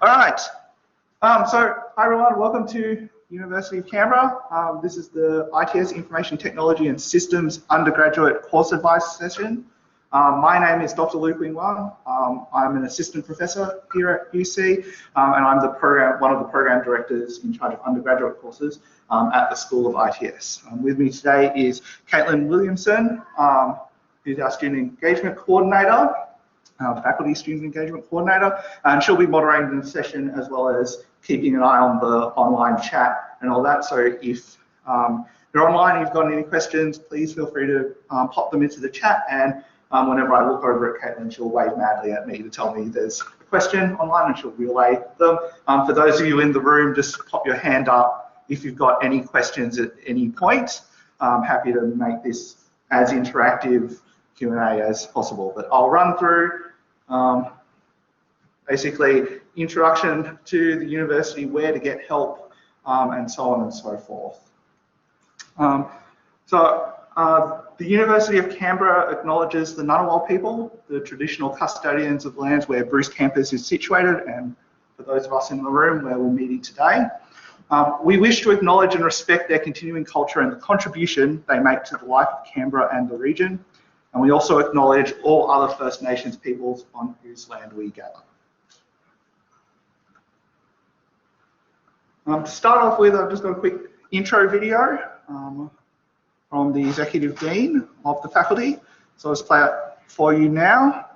All right. So hi everyone, welcome to University of Canberra. This is the ITS Information Technology and Systems Undergraduate Course Advice session. My name is Dr. Luke Wing-Wang. I'm an assistant professor here at UC, and I'm one of the program directors in charge of undergraduate courses at the School of ITS. With me today is Caitlin Williamson, who's our student engagement coordinator. Faculty Student Engagement Coordinator, and she'll be moderating the session as well as keeping an eye on the online chat and all that. So if you're online and you've got any questions, please feel free to pop them into the chat, and whenever I look over at Caitlin, she'll wave madly at me to tell me there's a question online and she'll relay them. For those of you in the room, just pop your hand up if you've got any questions at any point. I'm happy to make this as interactive Q&A as possible, but I'll run through basically introduction to the university, where to get help, and so on and so forth. The University of Canberra acknowledges the Ngunnawal people, the traditional custodians of lands where Bruce campus is situated, and for those of us in the room where we're meeting today. We wish to acknowledge and respect their continuing culture and the contribution they make to the life of Canberra and the region. And we also acknowledge all other First Nations peoples on whose land we gather. To start off with, I've just got a quick intro video from the Executive Dean of the faculty. So I'll just play it for you now.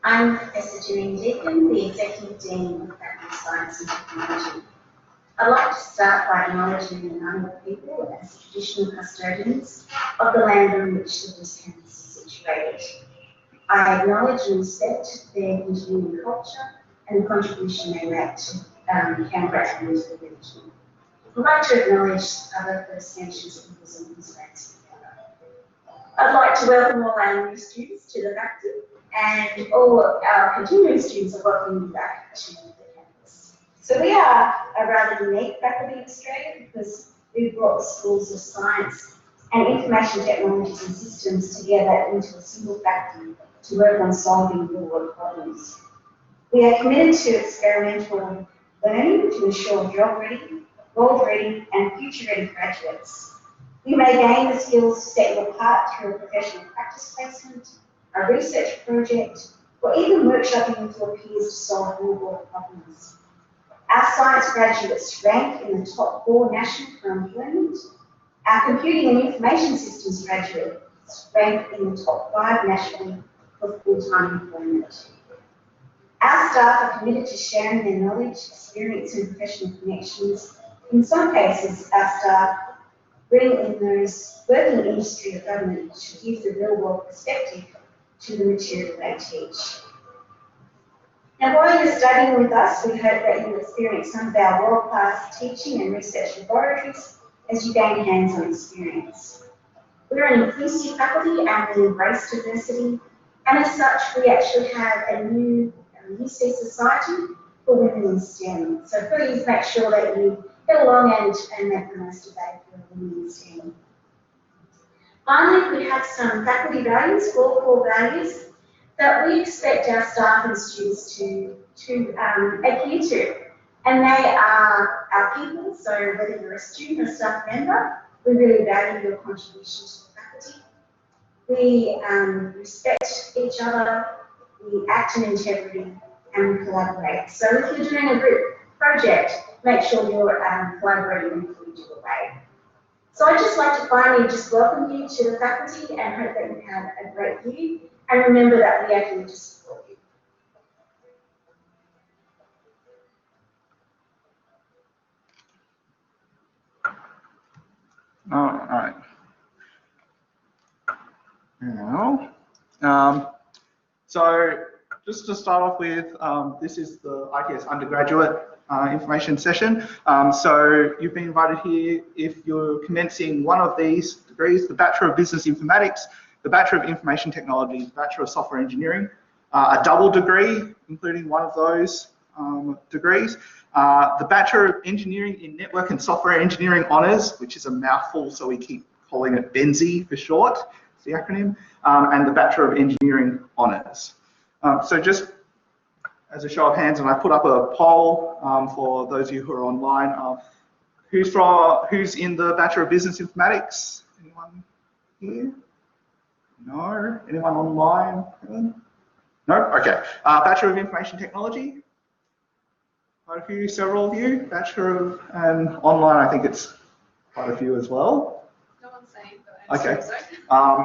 I'm Professor Julian Deacon, the Executive Dean of Faculty of Science and Technology. I'd like to start by acknowledging the Ngunnawal people as traditional custodians of the land on which the Bruce campus is situated. I acknowledge and respect their continuing culture and the contribution they make to Canberra and the region. I'd like to acknowledge other First Nations peoples on whose lands we gather. I'd like to welcome all our new students to the faculty, and all of our continuing students are welcome you back to the campus. So we are a rather unique faculty in Australia because we've brought the schools of science and information technologies and systems together into a single faculty to work on solving real-world problems. We are committed to experimental learning to ensure job-ready, world-ready, and future-ready graduates. You may gain the skills to set you apart through a professional practice placement, a research project, or even workshopping with your peers to solve real-world problems. Our science graduates rank in the top 4 nationally for employment. Our computing and information systems graduates rank in the top 5 nationally for full-time employment. Our staff are committed to sharing their knowledge, experience, and professional connections. In some cases, our staff bring in those working in industry or government to give the real-world perspective to the material they teach. Now, while you're studying with us, we hope that you'll experience some of our world-class teaching and research laboratories as you gain hands-on experience. We're an inclusive faculty and we embrace diversity, and as such, we actually have a new UC Society for Women in STEM. So please make sure that you get along and make the most of that for Women in STEM. Finally, we have some faculty values, 4 core values, that we expect our staff and students to adhere to. And they are our people, so whether you're a student or staff member, we really value your contribution to the faculty. We respect each other, we act in integrity, and we collaborate. So if you're doing a group project, make sure you're collaborating in a collegial way. So I'd just like to finally just welcome you to the faculty and hope that you have a great year. And remember that we are here to support you. All right. Now, so just to start off with, this is the ITS undergraduate information session. So you've been invited here if you're commencing one of these degrees, the Bachelor of Business Informatics, the Bachelor of Information Technology, the Bachelor of Software Engineering, a double degree including one of those degrees. The Bachelor of Engineering in Network and Software Engineering Honours, which is a mouthful, so we keep calling it BENZI for short, it's the acronym, and the Bachelor of Engineering Honours. So just as a show of hands, and I put up a poll for those of you who are online, who's in the Bachelor of Business Informatics? Anyone here? No? Anyone online? No? Okay. Bachelor of Information Technology? Quite a few, several of you. Bachelor of, and online, I think it's quite a few as well. No one's saying, but I'm okay. So.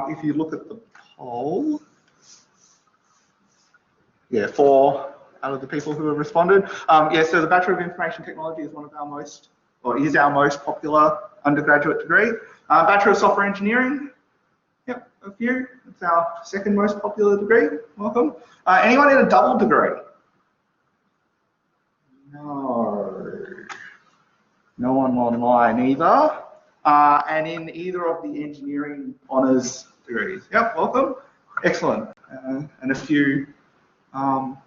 If you look at the poll, yeah, 4 out of the people who have responded. Yeah, so the Bachelor of Information Technology is one of our most, or is our most popular undergraduate degree. Bachelor of Software Engineering, yep, a few. It's our second most popular degree. Welcome. Anyone in a double degree? No. No one online either. And in either of the engineering honours degrees. Yep, welcome. Excellent. And a few on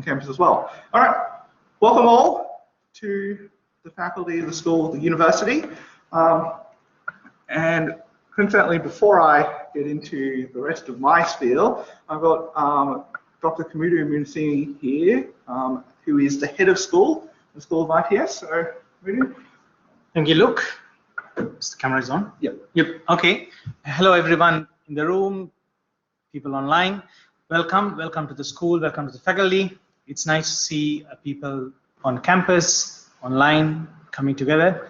campus as well. All right, welcome all to the faculty of the school, the university. And coincidentally, before I get into the rest of my spiel, I've got Dr. Kamudu Munisini here, who is the head of school, the School of ITS. So, Kamudu. Thank you, Luke. Is the camera is on? Yep. Yep. Okay. Hello, everyone in the room, people online. Welcome. Welcome to the school. Welcome to the faculty. It's nice to see people on campus, online, coming together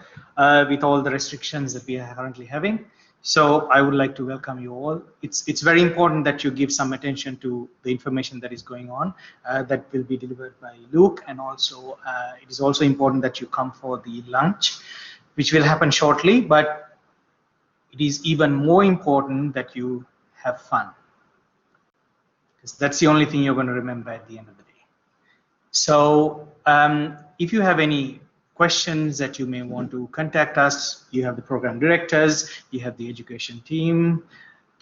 with all the restrictions that we are currently having. So I would like to welcome you all. It's very important that you give some attention to the information that is going on that will be delivered by Luke, and also it is also important that you come for the lunch, which will happen shortly, but it is even more important that you have fun, because that's the only thing you're going to remember at the end of the day. So if you have any questions that you may want to contact us, you have the program directors, you have the education team,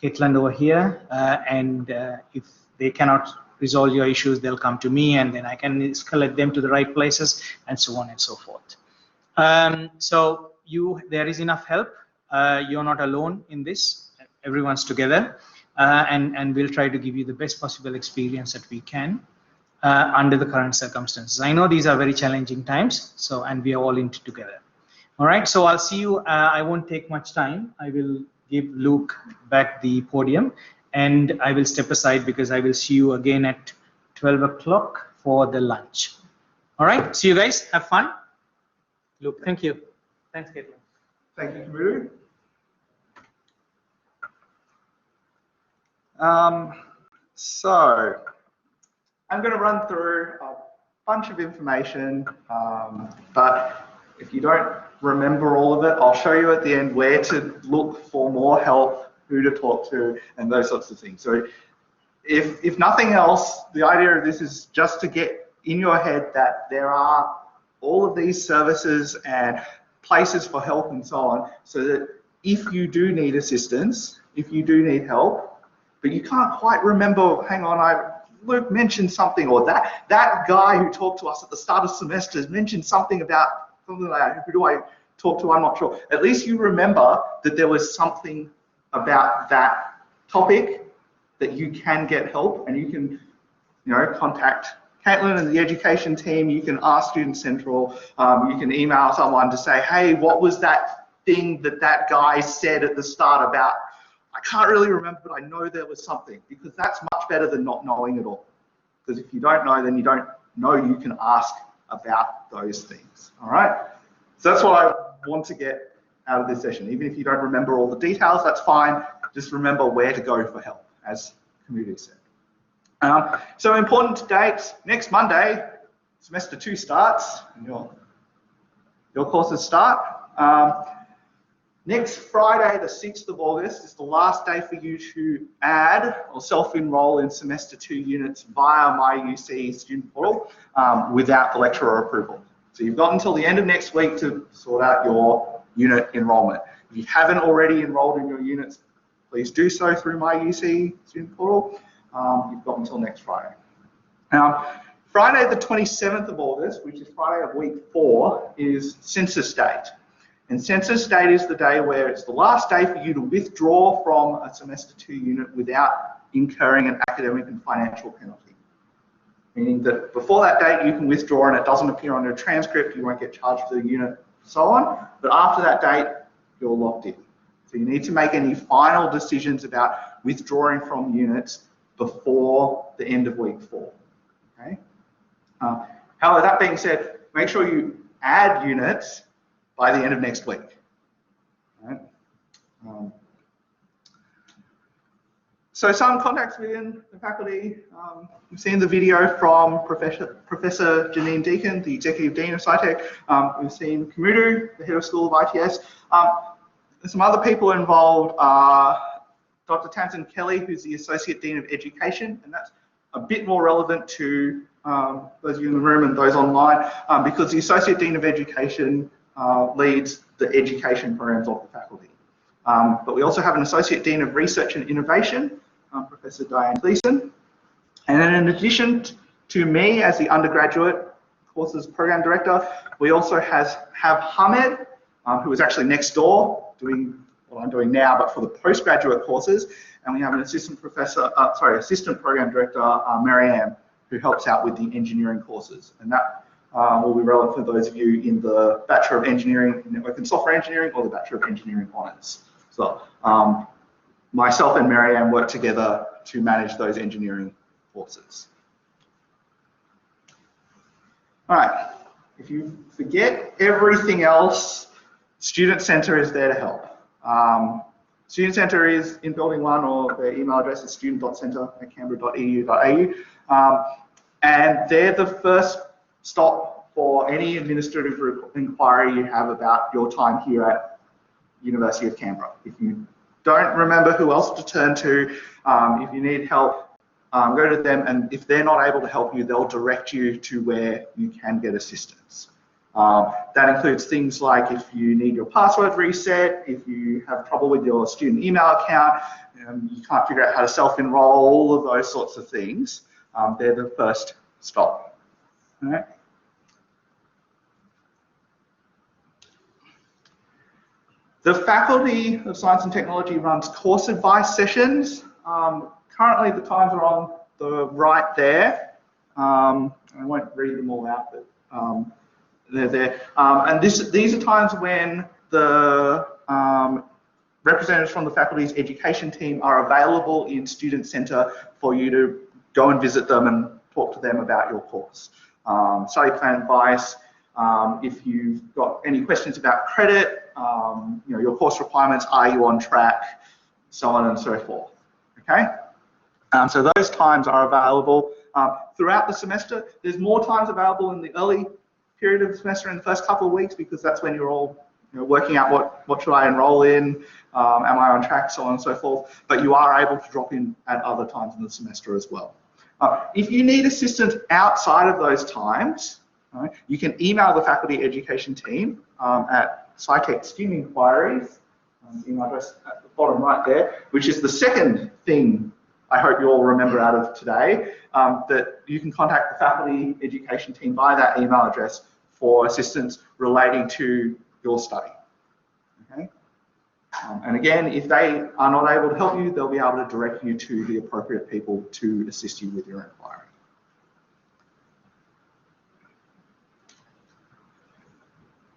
Caitlin over here, and if they cannot resolve your issues, they'll come to me, and then I can escalate them to the right places, and so on and so forth. So there is enough help. You're not alone in this. Everyone's together, and we'll try to give you the best possible experience that we can under the current circumstances. I know these are very challenging times, so, and we are all in it together. All right, so I'll see you. I won't take much time. I will give Luke back the podium, and I will step aside because I will see you again at 12 o'clock for the lunch. All right, see you guys. Have fun. Luke, thank you. Thanks, Caitlin. Thank you, Kamudu. So I'm going to run through a bunch of information, but if you don't remember all of it, I'll show you at the end where to look for more help, who to talk to, and those sorts of things. So if nothing else, the idea of this is just to get in your head that there are all of these services and places for help and so on, so that if you do need assistance, if you do need help, but you can't quite remember, hang on, Luke mentioned something, or that guy who talked to us at the start of semesters mentioned something about something like that. Who do I talk to? I'm not sure. At least you remember that there was something about that topic that you can get help, and you can, contact Caitlin and the education team. You can ask Student Central. You can email someone to say, hey, what was that thing that guy said at the start about? I can't really remember, but I know there was something, because that's much better than not knowing at all. Because if you don't know, then you don't know you can ask about those things. All right? So that's what I want to get out of this session. Even if you don't remember all the details, that's fine. Just remember where to go for help, as Kamudu said. So important dates. Next Monday, semester 2 starts, and your courses start. Next Friday, the 6th of August, is the last day for you to add or self-enroll in semester 2 units via myUC student portal without the lecturer approval. So you've got until the end of next week to sort out your unit enrollment. If you haven't already enrolled in your units, please do so through myUC student portal. You've got until next Friday. Friday the 27th of August, which is Friday of week 4, is census date. And census date is the day where it's the last day for you to withdraw from a semester 2 unit without incurring an academic and financial penalty. Meaning that before that date you can withdraw and it doesn't appear on your transcript, you won't get charged for the unit, so on. But after that date, you're locked in. So you need to make any final decisions about withdrawing from units before the end of week 4. Okay? However, that being said, make sure you add units by the end of next week. Right? So some contacts within the faculty. You've seen the video from Professor Janine Deacon, the Executive Dean of SciTech. We've seen Kamudu, the Head of School of ITS. Some other people involved are Dr. Tamsin Kelly, who's the Associate Dean of Education, and that's a bit more relevant to those of you in the room and those online, because the Associate Dean of Education leads the education programs of the faculty. But we also have an Associate Dean of Research and Innovation, Professor Diane Gleason. And then in addition to me as the Undergraduate Courses Program Director, we also have Hamed, who is actually next door doing what I'm doing now, but for the postgraduate courses. And we have an Assistant Program Director, Marianne, who helps out with the engineering courses. And that will be relevant for those of you in the Bachelor of Engineering, Network and Software Engineering, or the Bachelor of Engineering Honours. So myself and Marianne work together to manage those engineering courses. All right, if you forget everything else, Student Centre is there to help. Student Centre is in Building 1, or their email address is student.centre@canberra.edu.au. And they're the first stop for any administrative inquiry you have about your time here at University of Canberra. If you don't remember who else to turn to, if you need help, go to them, and if they're not able to help you, they'll direct you to where you can get assistance. That includes things like if you need your password reset, if you have trouble with your student email account, you can't figure out how to self-enroll, all of those sorts of things. They're the first stop. All right. The Faculty of Science and Technology runs course advice sessions. Currently the times are on the right there. I won't read them all out, but they're there. And these are times when the representatives from the faculty's education team are available in Student Centre for you to go and visit them and talk to them about your course. Study plan advice, if you've got any questions about credit, your course requirements, are you on track, so on and so forth. Okay? So those times are available throughout the semester. There's more times available in the early period of the semester in the first couple of weeks, because that's when you're all working out what should I enroll in, am I on track, so on and so forth. But you are able to drop in at other times in the semester as well. If you need assistance outside of those times, you can email the faculty education team at SciTech Student Inquiries, email address at the bottom right there, which is the second thing I hope you all remember out of today, that you can contact the faculty education team via that email address for assistance relating to your study. Okay? And again, if they are not able to help you, they'll be able to direct you to the appropriate people to assist you with your inquiry.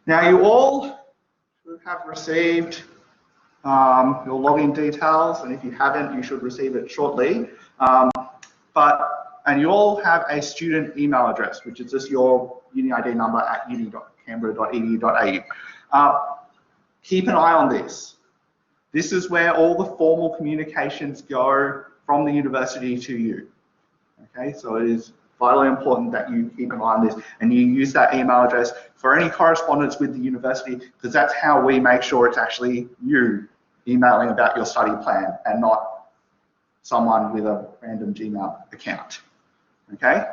Now, you all should have received your login details, and if you haven't, you should receive it shortly. And you all have a student email address, which is just your uni ID number at uni.canberra.edu.au. Keep an eye on this. This is where all the formal communications go from the university to you. Okay, so it is vitally important that you keep an eye on this and you use that email address for any correspondence with the university, because that's how we make sure it's actually you emailing about your study plan and not someone with a random Gmail account. Okay,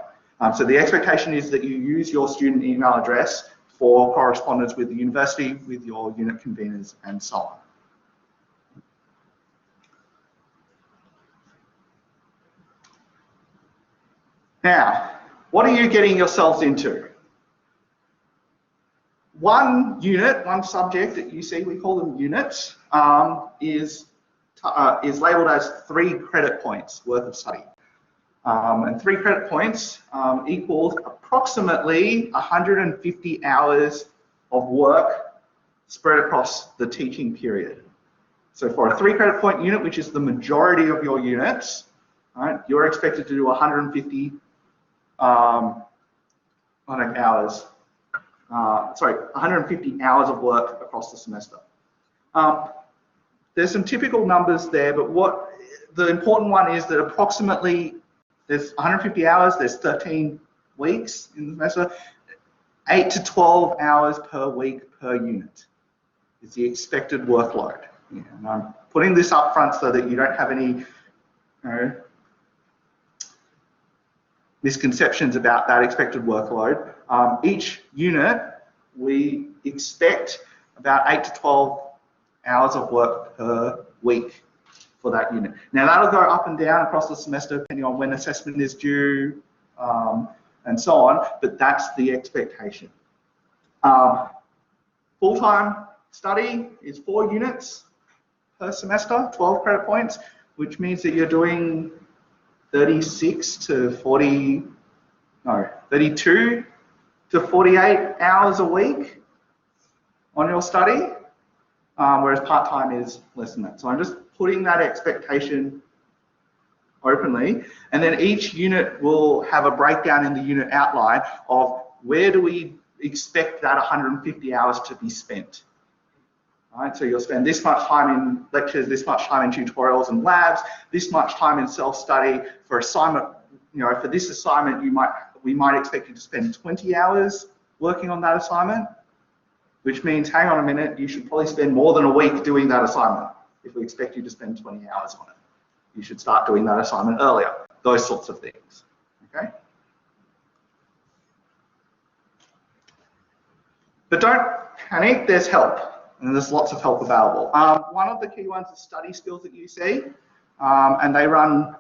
so the expectation is that you use your student email address for correspondence with the university, with your unit conveners, and so on. Now, what are you getting yourselves into? One unit, one subject that you see, we call them units, is labelled as 3 credit points worth of study. And 3 credit points equals approximately 150 hours of work spread across the teaching period. So for a 3 credit point unit, which is the majority of your units, right, you're expected to do 150 hours. 150 hours of work across the semester. There's some typical numbers there, but what the important one is that approximately there's 150 hours, there's 13 weeks in the semester, 8 to 12 hours per week per unit is the expected workload. Yeah, and I'm putting this up front so that you don't have any misconceptions about that expected workload. Each unit, we expect about 8 to 12 hours of work per week for that unit. Now that'll go up and down across the semester depending on when assessment is due and so on, but that's the expectation. Full-time study is 4 units per semester, 12 credit points, which means that you're doing 32 to 48 hours a week on your study, whereas part-time is less than that. So I'm just putting that expectation openly, and then each unit will have a breakdown in the unit outline of where do we expect that 150 hours to be spent. All right, so you'll spend this much time in lectures, this much time in tutorials and labs, this much time in self-study. For assignment, for this assignment, we might expect you to spend 20 hours working on that assignment, which means, hang on a minute, you should probably spend more than a week doing that assignment if we expect you to spend 20 hours on it. You should start doing that assignment earlier, those sorts of things, okay? But don't panic, there's help, and there's lots of help available. One of the key ones is study skills at UC, and they run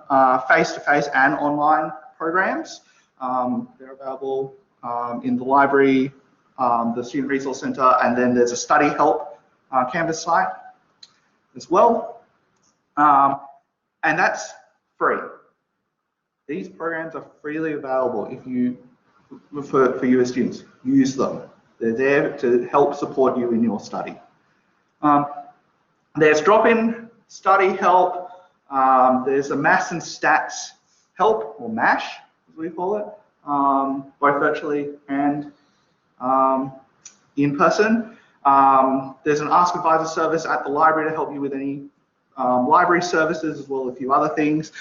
face-to-face and online programs. They're available in the library, the Student Resource Centre, and then there's a study help Canvas site as well. And that's free. These programs are freely available for you as students. Use them. They're there to help support you in your study. There's drop-in study help. There's a maths and stats help, or MASH, as we call it, both virtually and in person. There's an Ask Advisor service at the library to help you with any library services, as well as a few other things.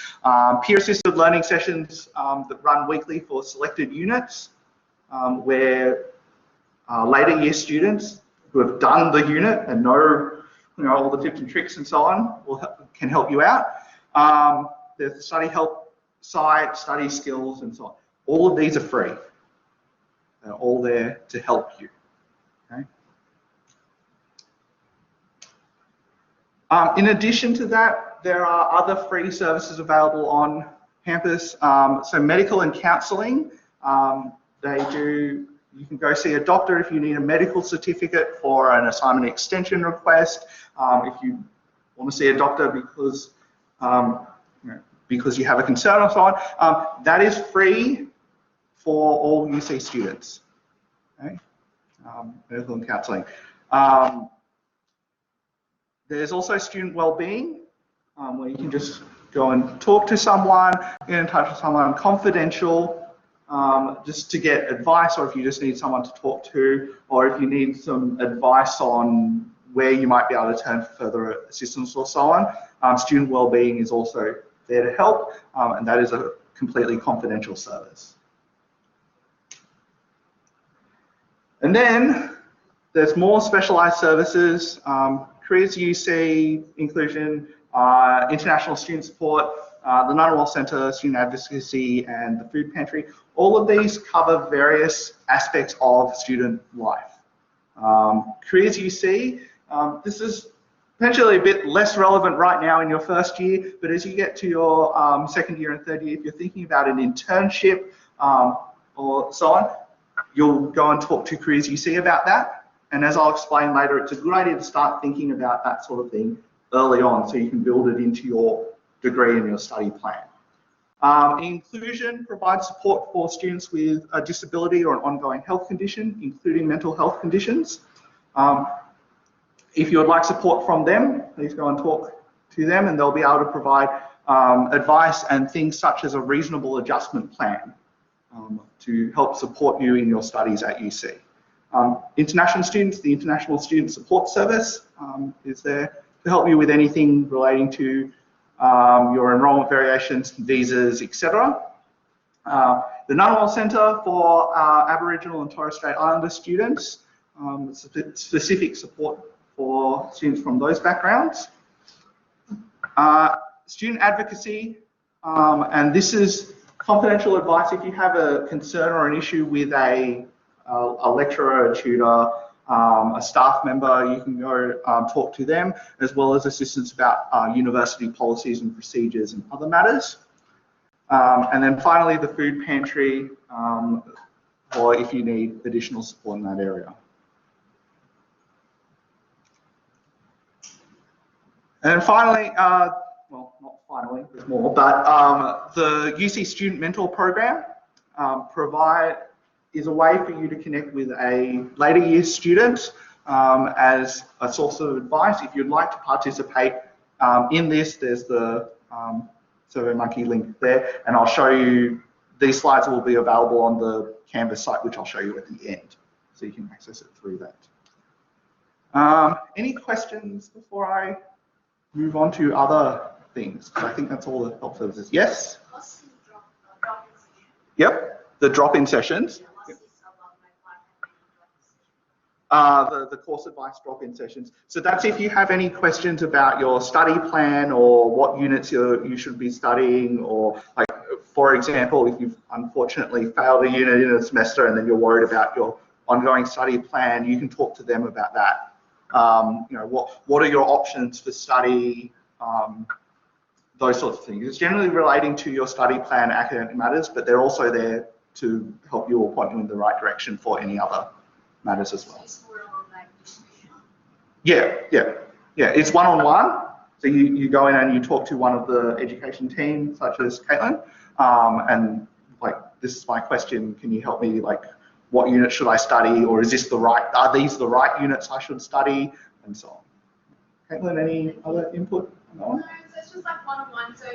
Peer-assisted learning sessions that run weekly for selected units, where later year students who have done the unit and know all the tips and tricks and so on can help you out. There's the study help site, study skills, and so on. All of these are free. They're all there to help you. Okay? In addition to that, there are other free services available on campus. So medical and counselling, you can go see a doctor if you need a medical certificate for an assignment extension request. If you want to see a doctor because you have a concern or so on, that is free for all UC students. Okay? Medical and counselling. There's also student wellbeing, where you can just go and talk to someone, get in touch with someone confidential, just to get advice, or if you just need someone to talk to, or if you need some advice on where you might be able to turn for further assistance or so on. Student wellbeing is also there to help, and that is a completely confidential service. And then there's more specialised services, Careers UC, inclusion, international student support, the Ngunnawal Centre, student advocacy, and the food pantry. All of these cover various aspects of student life. Careers UC, this is potentially a bit less relevant right now in your first year, but as you get to your second year and third year, if you're thinking about an internship, or so on, you'll go and talk to careers UC about that. And as I'll explain later, it's a good idea to start thinking about that sort of thing early on so you can build it into your degree and your study plan. Inclusion provides support for students with a disability or an ongoing health condition, including mental health conditions. If you would like support from them, please go and talk to them and they'll be able to provide advice and things such as a reasonable adjustment plan to help support you in your studies at UC. International students, the International Student Support Service is there to help you with anything relating to your enrollment variations, visas, etc. The Ngunnawal Centre for Aboriginal and Torres Strait Islander students, specific support for students from those backgrounds. Student advocacy, and this is confidential advice if you have a concern or an issue with a lecturer, a tutor, a staff member, you can go talk to them, as well as assistance about university policies and procedures and other matters. And then finally, the food pantry, or if you need additional support in that area. And then finally, well, not finally, there's more, but the UC Student Mentor Program is a way for you to connect with a later years student as a source of advice. If you'd like to participate in this, there's the SurveyMonkey link there, and I'll show you, these slides will be available on the Canvas site, which I'll show you at the end, so you can access it through that. Any questions before I move on to other things? I think that's all the help services. Yes? Yep, the drop-in sessions. The course advice drop-in sessions. So that's if you have any questions about your study plan or what units you should be studying, or like, for example, if you've unfortunately failed a unit in a semester and then you're worried about your ongoing study plan, you can talk to them about that. You know, what are your options for study, those sorts of things. It's generally relating to your study plan, academic matters, but they're also there to help you or point you in the right direction for any other matters as well. Yeah. It's one-on-one. So you go in and you talk to one of the education team, such as Caitlin, and like, this is my question. Can you help me? Like, what unit should I study? Or is this the right? Are these the right units I should study? And so on. Caitlin, any other input on that one? No, so it's just like one-on-one. So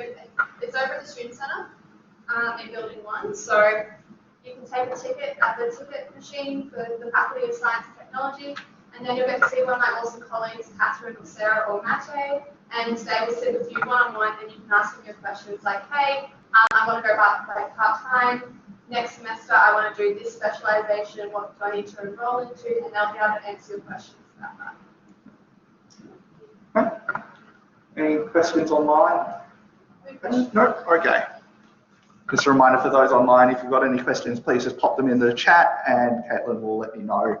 it's over at the Student Centre in Building 1. So you can take a ticket at the ticket machine for the Faculty of Science and Technology, and then you'll get to see one of my awesome colleagues, Catherine or Sarah or Mate, and they will sit with you one-on-one, and you can ask them your questions like, hey, I want to go back like part-time. Next semester, I want to do this specialization. What do I need to enroll into? And they'll be able to answer your questions about that. Any questions online? No? Okay. Just a reminder for those online, if you've got any questions, please just pop them in the chat and Caitlin will let me know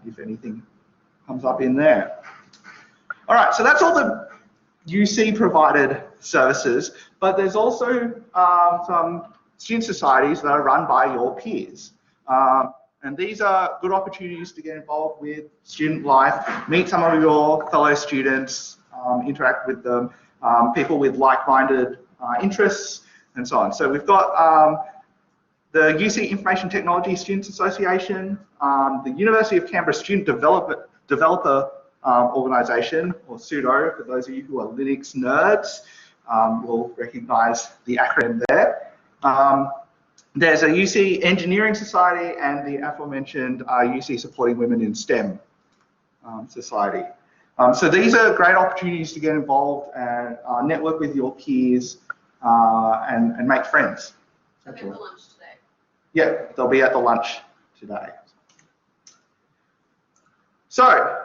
if anything comes up in there. All right, so that's all the UC provided services, but there's also some student societies that are run by your peers. And these are good opportunities to get involved with student life, meet some of your fellow students, interact with them, people with like-minded interests, and so on. So we've got the UC Information Technology Students Association, the University of Canberra Student Developer Organisation, or SUDO, for those of you who are Linux nerds, will recognise the acronym there. There's a UC Engineering Society and the aforementioned UC Supporting Women in STEM Society. So these are great opportunities to get involved and network with your peers and make friends. So they're for lunch today. Yeah, they'll be at the lunch today. So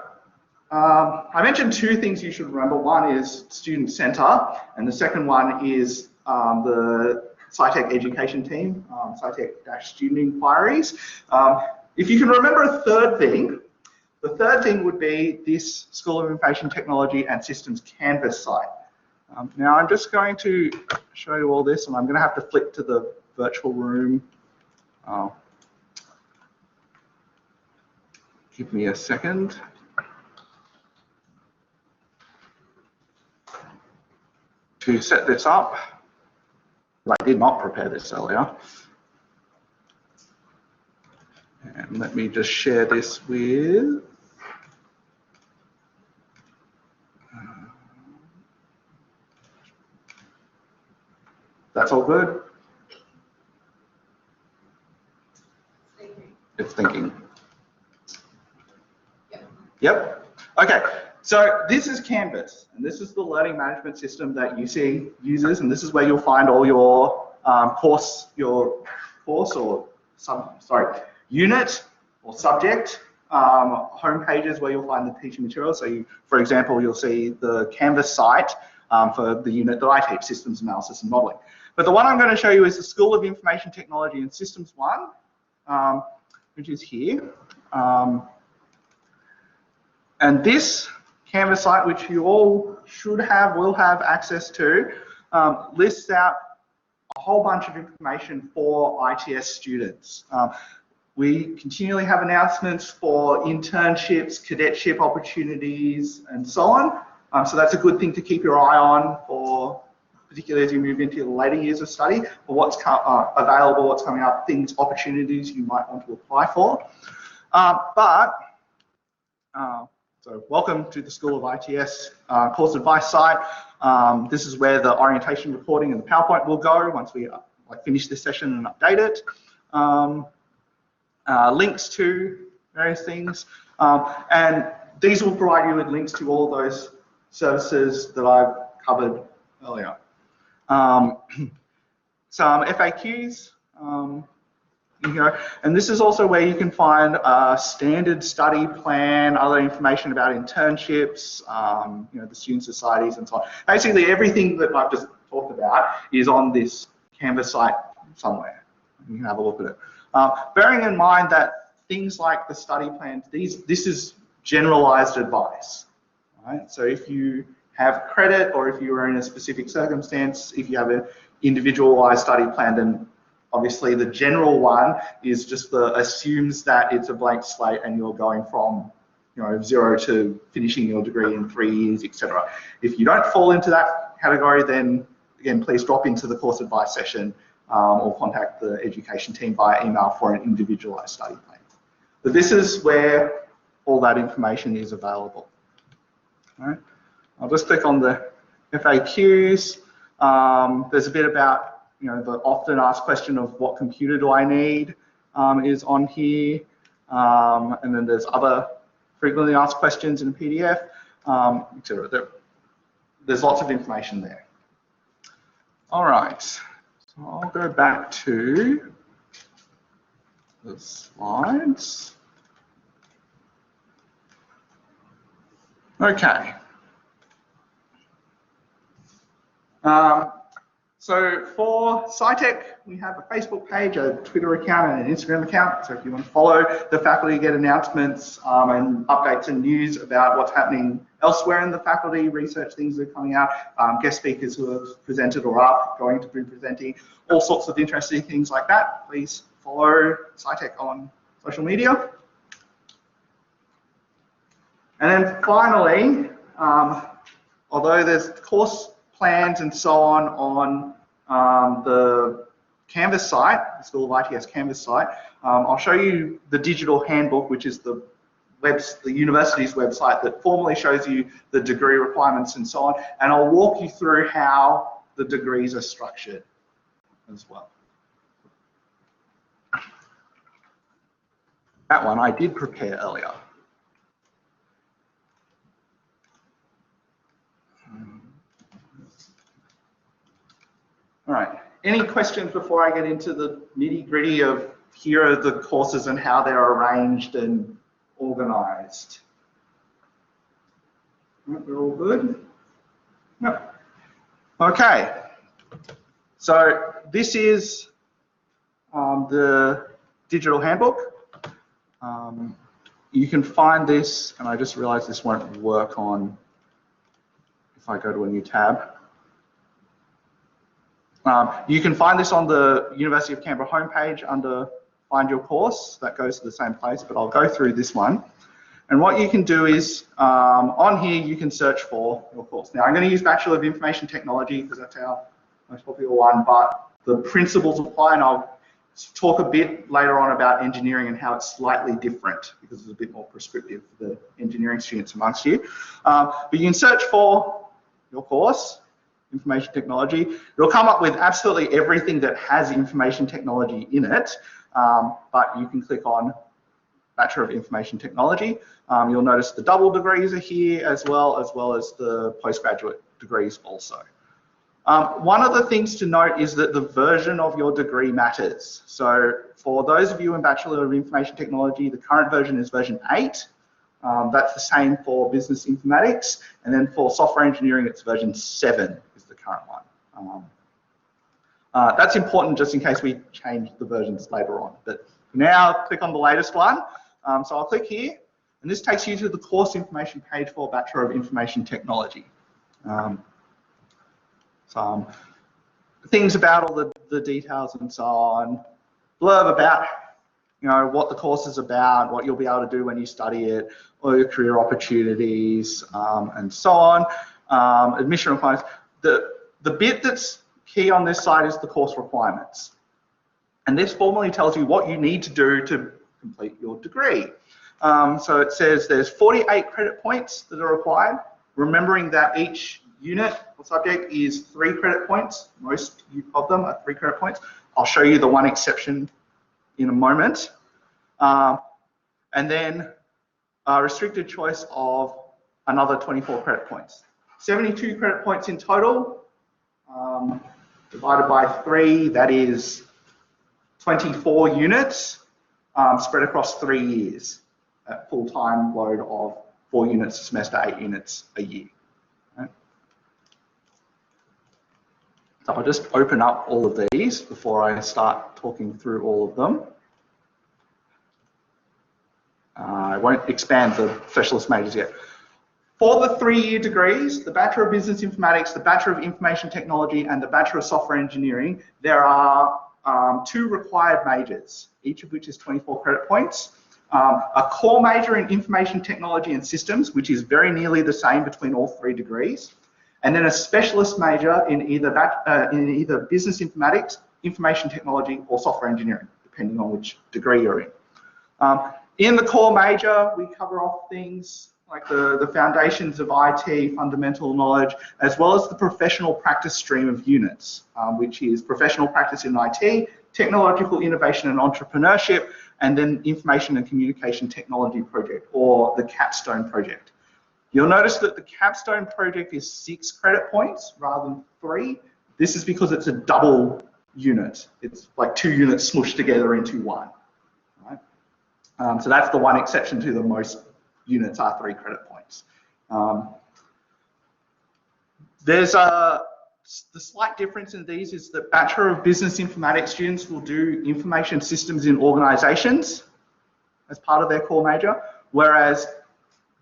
I mentioned two things you should remember. One is Student Centre, and the second one is the SciTech education team, SciTech-student inquiries. If you can remember a third thing, the third thing would be this School of Information Technology and Systems Canvas site. Now I'm just going to show you all this, and I'm going to have to flip to the virtual room Give me a second. To set this up. I did not prepare this earlier. And let me just share this with. That's all good? It's thinking. Yep. Okay. So this is Canvas, and this is the learning management system that UC uses, and this is where you'll find all your unit or subject home pages where you'll find the teaching material. So, for example, you'll see the Canvas site for the unit that I teach, Systems Analysis and Modeling. But the one I'm going to show you is the School of Information Technology and Systems 1, which is here. And this Canvas site, which you all will have access to, lists out a whole bunch of information for ITS students. We continually have announcements for internships, cadetship opportunities, and so on. So that's a good thing to keep your eye on, for particularly as you move into the later years of study, for what's available, what's coming up, things, opportunities you might want to apply for. So welcome to the School of ITS course advice site. This is where the orientation recording and the PowerPoint will go once we finish this session and update it. Links to various things. And these will provide you with links to all those services that I've covered earlier. Some FAQs. And this is also where you can find a standard study plan, other information about internships, the student societies and so on. Basically everything that I've just talked about is on this Canvas site somewhere. You can have a look at it. Bearing in mind that things like the study plans, this is generalized advice. Right? So if you have credit, or if you are in a specific circumstance, if you have an individualized study plan, then obviously the general one is just assumes that it's a blank slate and you're going from 0 to finishing your degree in 3 years, etc. If you don't fall into that category, then again, please drop into the course advice session or contact the education team via email for an individualized study plan. But this is where all that information is available. All right. I'll just click on the FAQs. There's a bit about the often asked question of what computer do I need is on here. And then there's other frequently asked questions in a PDF, etc. There's lots of information there. All right, so I'll go back to the slides. Okay. So for SciTech, we have a Facebook page, a Twitter account, and an Instagram account. So if you want to follow the faculty, get announcements and updates and news about what's happening elsewhere in the faculty, research things that are coming out, guest speakers who have presented or are going to be presenting, all sorts of interesting things like that, please follow SciTech on social media. And then finally, although there's course plans and so on the Canvas site, the School of ITS Canvas site, I'll show you the digital handbook, which is the university's website that formally shows you the degree requirements and so on, and I'll walk you through how the degrees are structured as well. That one I did prepare earlier. All right, any questions before I get into the nitty-gritty of here are the courses and how they're arranged and organized? We're all good? No. Okay, so this is the digital handbook. You can find this, and I just realized this won't work on if I go to a new tab. You can find this on the University of Canberra homepage under find your course. That goes to the same place, but I'll go through this one. And what you can do is, on here, you can search for your course. Now, I'm going to use Bachelor of Information Technology because that's our most popular one, but the principles apply, and I'll talk a bit later on about engineering and how it's slightly different because it's a bit more prescriptive for the engineering students amongst you. But you can search for your course, Information Technology. It'll come up with absolutely everything that has information technology in it, but you can click on Bachelor of Information Technology. You'll notice the double degrees are here as well as the postgraduate degrees also. One of the things to note is that the version of your degree matters. So for those of you in Bachelor of Information Technology, the current version is version 8. That's the same for business informatics. And then for software engineering, it's version 7 is the current one. That's important just in case we change the versions later on. But now click on the latest one. So I'll click here, and this takes you to the course information page for Bachelor of Information Technology. Some things about all the details and so on, blurb about what the course is about, what you'll be able to do when you study it, all your career opportunities, and so on. Admission requirements. The bit that's key on this side is the course requirements. And this formally tells you what you need to do to complete your degree. So it says there's 48 credit points that are required, remembering that each unit or subject is 3 credit points. Most of them are 3 credit points. I'll show you the one exception in a moment. And then a restricted choice of another 24 credit points. 72 credit points in total, divided by 3, that is 24 units spread across 3 years at full-time load of 4 units a semester, 8 units a year. Right? So I'll just open up all of these before I start talking through all of them. I won't expand the specialist majors yet. For the 3-year degrees, the Bachelor of Business Informatics, the Bachelor of Information Technology, and the Bachelor of Software Engineering, there are 2 required majors, each of which is 24 credit points. A core major in Information Technology and Systems, which is very nearly the same between all 3 degrees, and then a specialist major in either Business Informatics, Information Technology, or Software Engineering, depending on which degree you're in. In the core major, we cover off things like the foundations of IT, fundamental knowledge, as well as the professional practice stream of units, which is professional practice in IT, technological innovation and entrepreneurship, and then information and communication technology project, or the capstone project. You'll notice that the capstone project is 6 credit points rather than 3. This is because it's a double unit. It's like 2 units smushed together into 1. Right? So that's the one exception to the most units are 3 credit points. The slight difference in these is that Bachelor of Business Informatics students will do information systems in organizations as part of their core major, whereas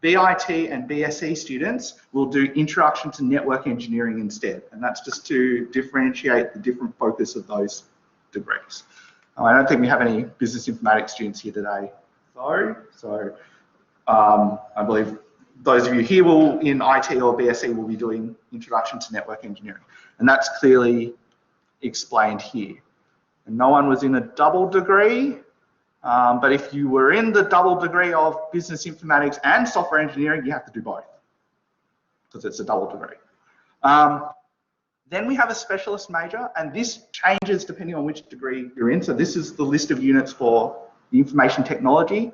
BIT and BSc students will do Introduction to Network Engineering instead. And that's just to differentiate the different focus of those degrees. I don't think we have any Business Informatics students here today, though. So I believe those of you here in IT or BSc will be doing Introduction to Network Engineering. And that's clearly explained here. And no one was in a double degree, but if you were in the double degree of Business Informatics and Software Engineering, you have to do both, because it's a double degree. Then we have a specialist major, and this changes depending on which degree you're in. So this is the list of units for the information technology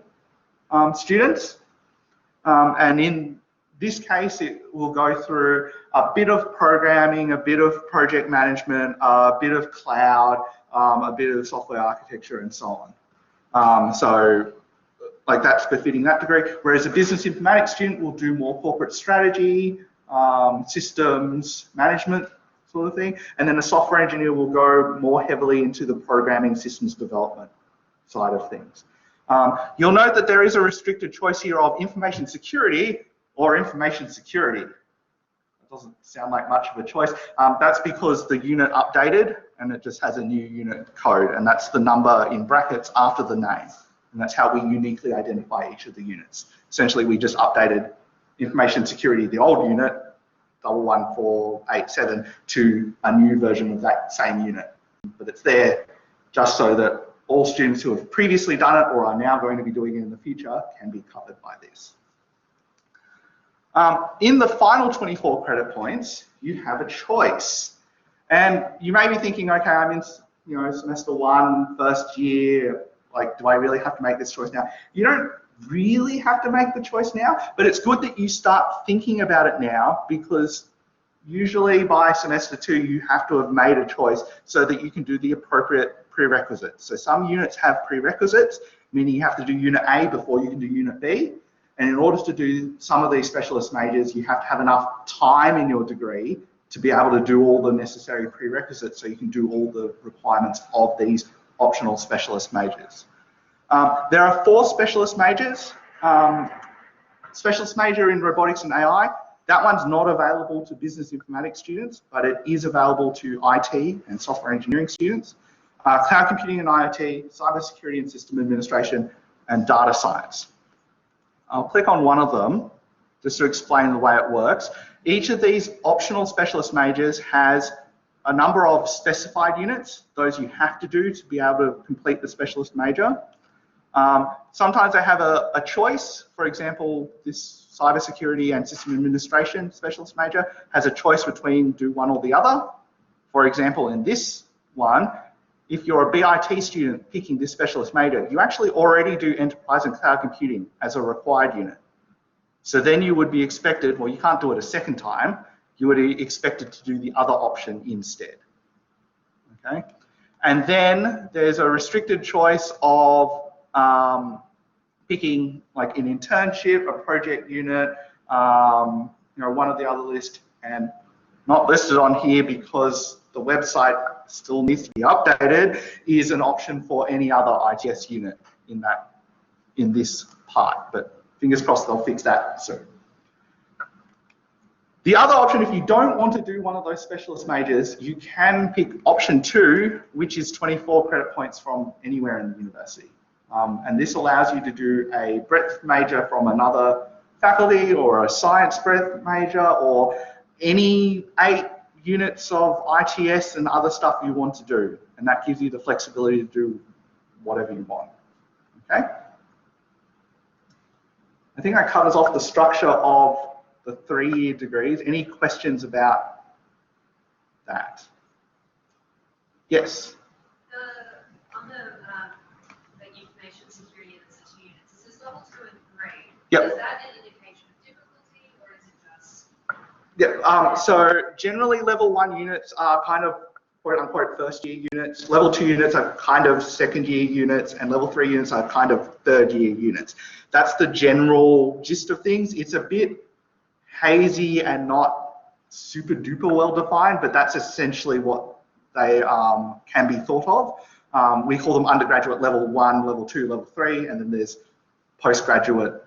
students. And in this case, it will go through a bit of programming, a bit of project management, a bit of cloud, a bit of software architecture, and so on. So like that's befitting that degree. Whereas a business informatics student will do more corporate strategy, systems management sort of thing. And then a software engineer will go more heavily into the programming systems development side of things. You'll note that there is a restricted choice here of information security or information security. It doesn't sound like much of a choice. That's because the unit updated and it just has a new unit code, and that's the number in brackets after the name. And that's how we uniquely identify each of the units. Essentially, we just updated information security, the old unit, 11487, to a new version of that same unit. But it's there just so that all students who have previously done it or are now going to be doing it in the future can be covered by this. In the final 24 credit points, you have a choice. And you may be thinking, okay, I'm in semester 1, first year, like, do I really have to make this choice now? You don't really have to make the choice now, but it's good that you start thinking about it now, because usually by semester 2 you have to have made a choice so that you can do the appropriate prerequisites. So some units have prerequisites, meaning you have to do unit A before you can do unit B. And in order to do some of these specialist majors, you have to have enough time in your degree to be able to do all the necessary prerequisites so you can do all the requirements of these optional specialist majors. There are 4 specialist majors. Specialist major in robotics and AI, that one's not available to business informatics students, but it is available to IT and software engineering students. Cloud computing and IoT, cybersecurity and system administration, and data science. I'll click on one of them just to explain the way it works. Each of these optional specialist majors has a number of specified units, those you have to do to be able to complete the specialist major. Sometimes they have a choice. For example, this cybersecurity and system administration specialist major has a choice between do one or the other. For example, in this one, if you're a BIT student picking this specialist major, you actually already do enterprise and cloud computing as a required unit. So then you would be expected, well, you can't do it a second time, you would be expected to do the other option instead. Okay? And then there's a restricted choice of picking like an internship, a project unit, one of the other list, and not listed on here because the website still needs to be updated, is an option for any other ITS unit in this part. But fingers crossed they'll fix that soon. The other option, if you don't want to do one of those specialist majors, you can pick option 2, which is 24 credit points from anywhere in the university. And this allows you to do a breadth major from another faculty, or a science breadth major, or any 8 units of ITS and other stuff you want to do. And that gives you the flexibility to do whatever you want. Okay? I think that covers off the structure of the 3-year degrees. Any questions about that? Yes? On the information security and the 2 units, this is level 2 and 3. Yep. Is that an indication of difficulty, or is it just? Yeah, so generally level 1 units are kind of quote unquote first year units, level 2 units are kind of second year units, and level 3 units are kind of third year units. That's the general gist of things. It's a bit hazy and not super duper well defined, but that's essentially what they can be thought of. We call them undergraduate level 1, level 2, level 3, and then there's postgraduate,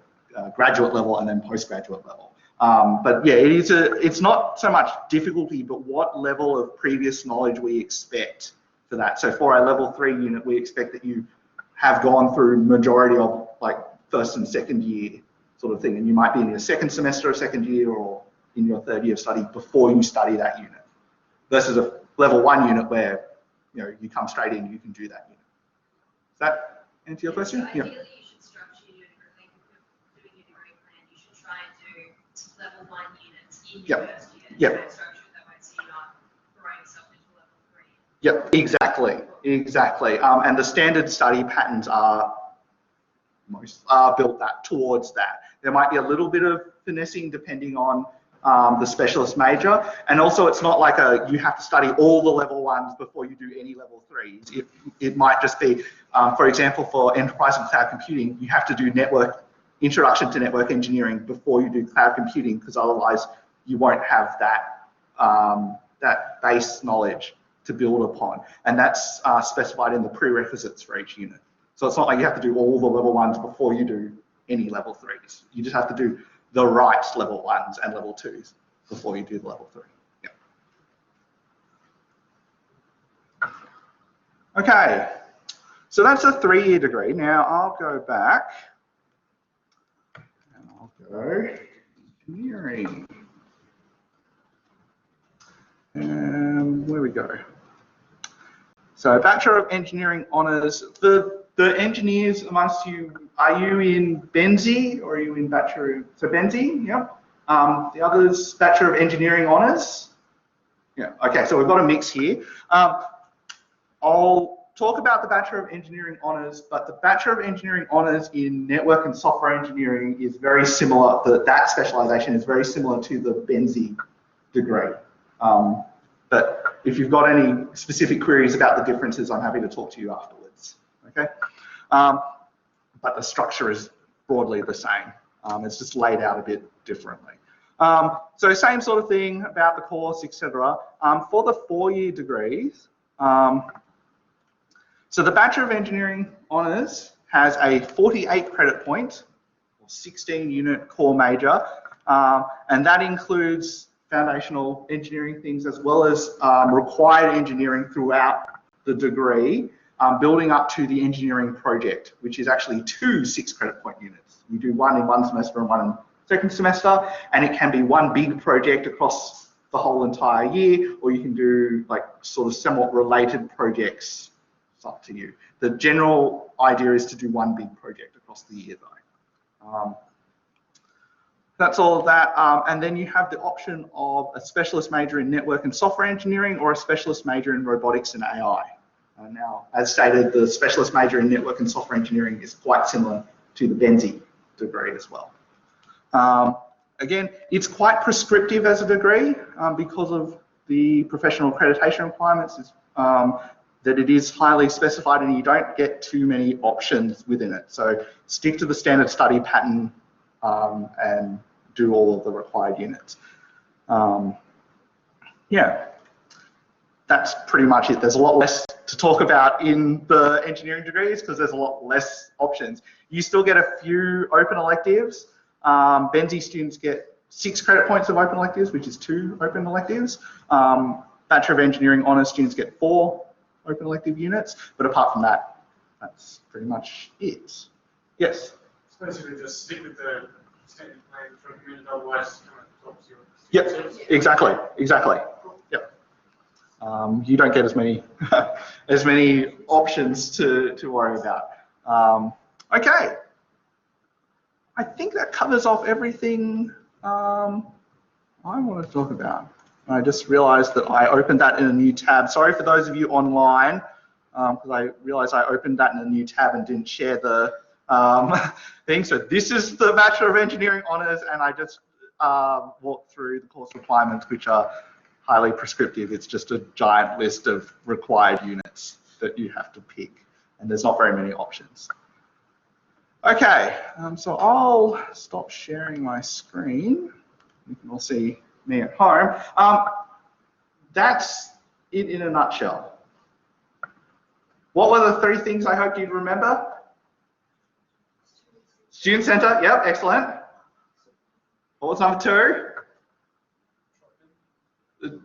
graduate level, and then postgraduate level. But yeah, it's not so much difficulty, but what level of previous knowledge we expect for that. So for a level 3 unit, we expect that you have gone through majority of like first and second year sort of thing, and you might be in your second semester or second year, or in your third year of study before you study that unit, versus a level 1 unit where you come straight in, you can do that unit. Does that answer your question? So ideally, you should structure your degree, doing your degree plan. You should try and do level 1 units in your first year. Yep. Structure it that way, so you're not throwing yourself into level 3. Yep, exactly. And the standard study patterns are built towards that. There might be a little bit of finessing depending on the specialist major, and also it's not like you have to study all the level 1s before you do any level 3s. It might just be, for example, for enterprise and cloud computing, you have to do introduction to network engineering before you do cloud computing, because otherwise you won't have that base knowledge to build upon, and that's specified in the prerequisites for each unit. So it's not like you have to do all the level 1s before you do any level 3s. You just have to do the right level 1s and level 2s before you do the level 3. Yeah. Okay, so that's a 3-year degree. Now I'll go back and I'll go engineering. And where we go? So Bachelor of Engineering Honours. The engineers amongst you, are you in Benzie or are you in Bachelor? So Benzie, yep. The others, Bachelor of Engineering Honours. Yeah, okay, so we've got a mix here. I'll talk about the Bachelor of Engineering Honours, but the Bachelor of Engineering Honours in Network and Software Engineering is very similar, that specialisation is very similar to the Benzie degree. But if you've got any specific queries about the differences, I'm happy to talk to you afterwards, okay? But the structure is broadly the same. It's just laid out a bit differently. So same sort of thing about the course, etc. For the 4-year degrees, so the Bachelor of Engineering Honours has a 48 credit point, or 16 unit core major, and that includes foundational engineering things as well as required engineering throughout the degree, building up to the engineering project, which is actually 2 6 credit point units. You do one in one semester and one in second semester, and it can be one big project across the whole entire year, or you can do like sort of somewhat related projects. It's up to you. The general idea is to do one big project across the year though. That's all of that. And then you have the option of a specialist major in network and software engineering or a specialist major in robotics and AI. Now, as stated, the specialist major in network and software engineering is quite similar to the Benzie degree as well. Again, it's quite prescriptive as a degree because of the professional accreditation requirements, that it is highly specified and you don't get too many options within it. So stick to the standard study pattern and do all of the required units. Yeah, that's pretty much it. There's a lot less to talk about in the engineering degrees because there's a lot less options. You still get a few open electives. Benzie students get 6 credit points of open electives, which is 2 open electives. Bachelor of Engineering Honours students get 4 open elective units, but apart from that, that's pretty much it. Yes? Basically just stick with the standard plan for a minute, otherwise kind of stops your... Yep, exactly. Yep. You don't get as many as many options to worry about. Okay. I think that covers off everything I want to talk about. I just realized that I opened that in a new tab. Sorry for those of you online, because I realized I opened that in a new tab and didn't share the thing. So this is the Bachelor of Engineering Honours, and I just walked through the course requirements, which are highly prescriptive. It's just a giant list of required units that you have to pick, and there's not very many options. Okay, so I'll stop sharing my screen. You can all see me at home. That's it in a nutshell. What were the 3 things I hope you'd remember? Student Centre, yep, excellent. What was number 2?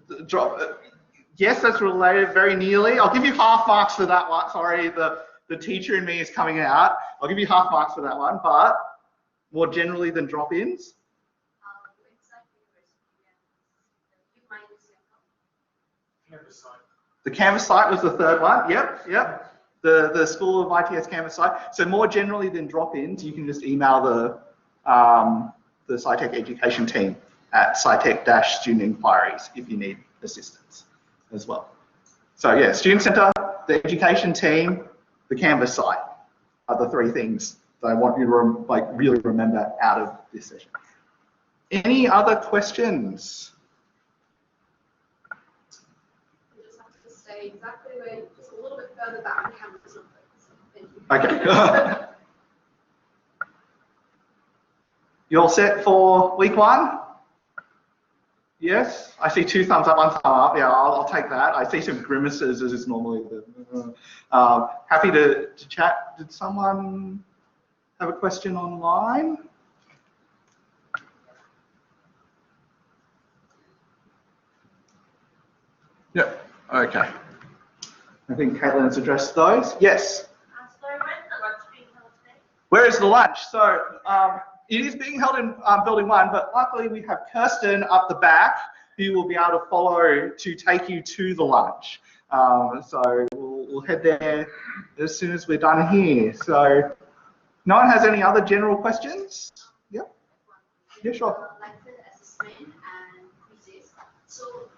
Yes, that's related very nearly. I'll give you half marks for that one. Sorry, the teacher in me is coming out. I'll give you half marks for that one, but more generally than drop-ins. The Canvas site was the 3rd one. Yep. The School of ITS Canvas site. So more generally than drop-ins, you can just email the SciTech education team at SciTech-student inquiries if you need assistance as well. So yeah, Student Centre, the education team, the Canvas site are the 3 things that I want you to really remember out of this session. Any other questions? You just have to stay exactly where, just a little bit further back the camera's not focusing. Thank you. Okay. You all set for week 1? Yes? I see 2 thumbs up, 1 thumb up. Yeah, I'll take that. I see some grimaces as is normally the... happy to chat. Did someone have a question online? Yep, okay. I think Caitlin has addressed those. Yes. So where's the lunch being held today? Where is the lunch? So it is being held in Building 1, but luckily we have Kirsten up the back who will be able to follow to take you to the lunch. So we'll head there as soon as we're done here. So no one has any other general questions? Yep. Yeah, sure. Like the assessment and quizzes. So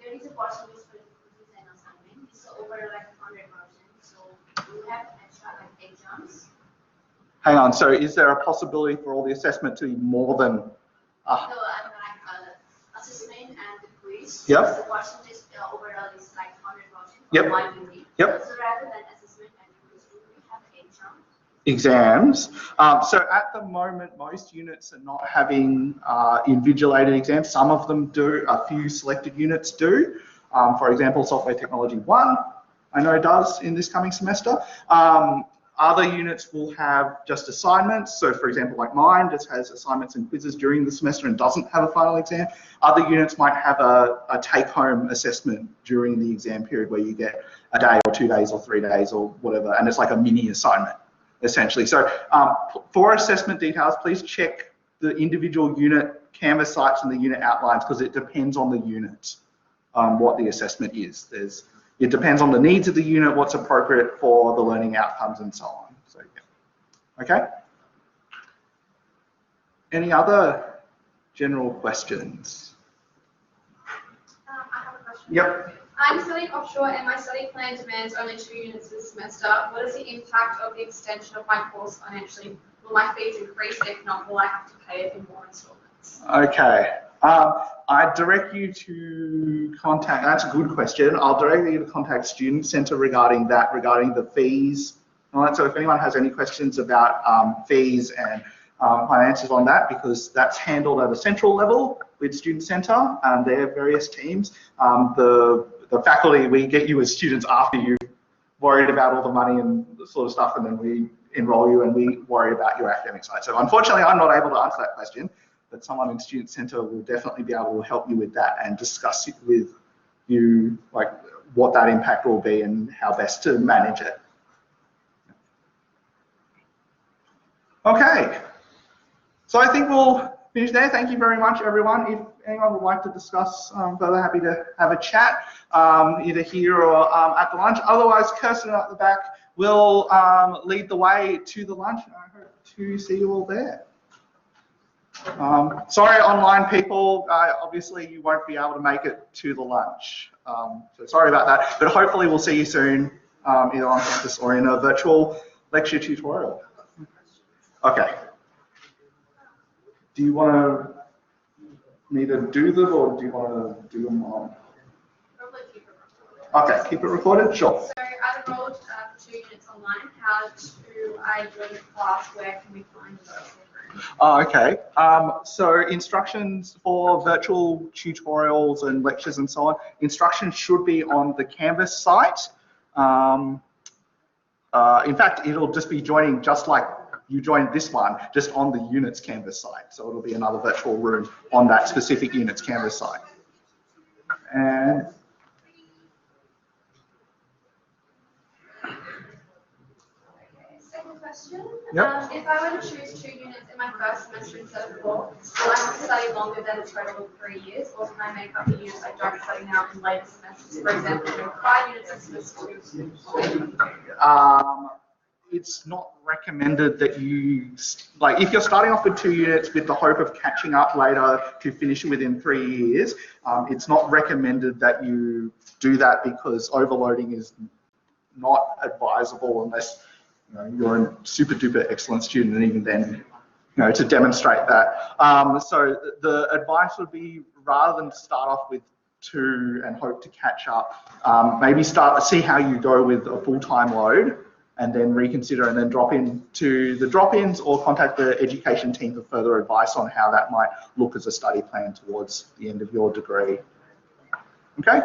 there is a possibility for quizzes and assignment. It's over like 100%. So you have extra like exams. Hang on, so is there a possibility for all the assessment to be more than... No, I'm like assessment and the quiz. Yep. The percentage overall is like 100% Yep. for one unit. Yep. So rather than assessment and quiz, do we have Exams. exams? So at the moment, most units are not having invigilated exams. Some of them do, a few selected units do. For example, Software Technology 1, I know does in this coming semester. Other units will have just assignments. So for example, like mine just has assignments and quizzes during the semester and doesn't have a final exam. Other units might have a take-home assessment during the exam period where you get a day or 2 days or 3 days or whatever, and it's like a mini assignment, essentially. So for assessment details, please check the individual unit Canvas sites and the unit outlines because it depends on the unit what the assessment is. It depends on the needs of the unit, what's appropriate for the learning outcomes and so on. So, yeah. Okay. Any other general questions? I have a question. Yep. I'm studying offshore and my study plan demands only 2 units this semester. What is the impact of the extension of my course financially? Will my fees increase? If not, will I have to pay it in more installments? Okay. I direct you to contact, that's a good question. I'll direct you to contact Student Centre regarding that, regarding the fees. All right, so if anyone has any questions about fees and finances on that, because that's handled at a central level with Student Centre and their various teams. The faculty, we get you as students after you've worried about all the money and the sort of stuff, and then we enroll you and we worry about your academic side. So unfortunately, I'm not able to answer that question. But someone in Student Centre will definitely be able to help you with that and discuss it with you, like what that impact will be and how best to manage it. Okay, so I think we'll finish there. Thank you very much, everyone. If anyone would like to discuss further, happy to have a chat, either here or at the lunch. Otherwise, Kirsten at the back will lead the way to the lunch. I hope to see you all there. Sorry, online people, obviously you won't be able to make it to the lunch. So sorry about that, but hopefully we'll see you soon, either on campus or in a virtual lecture tutorial. Okay. Do you want me to do them or do you want to do them on? Probably keep it recorded. Okay, keep it recorded? Sure. So I enrolled for 2 units online. How do I join the class? Where can we find those? Oh, okay. So instructions for virtual tutorials and lectures and so on, instructions should be on the Canvas site. In fact, it'll just be joining just like you joined this one, just on the unit's Canvas site. So it'll be another virtual room on that specific unit's Canvas site. And Second question. Yep. If I were to choose 2 units in my first semester instead of 4, will I have to study longer than a total of 3 years, or can I make up the units I don't study now in later semesters? For example, doing 5 units in semester 2. It's not recommended that you, like if you're starting off with 2 units with the hope of catching up later to finish it within 3 years, it's not recommended that you do that because overloading is not advisable unless you're a super duper excellent student, and even then, to demonstrate that. So the advice would be, rather than start off with 2 and hope to catch up, maybe see how you go with a full-time load, and then reconsider and then drop into the drop-ins, or contact the education team for further advice on how that might look as a study plan towards the end of your degree. Okay?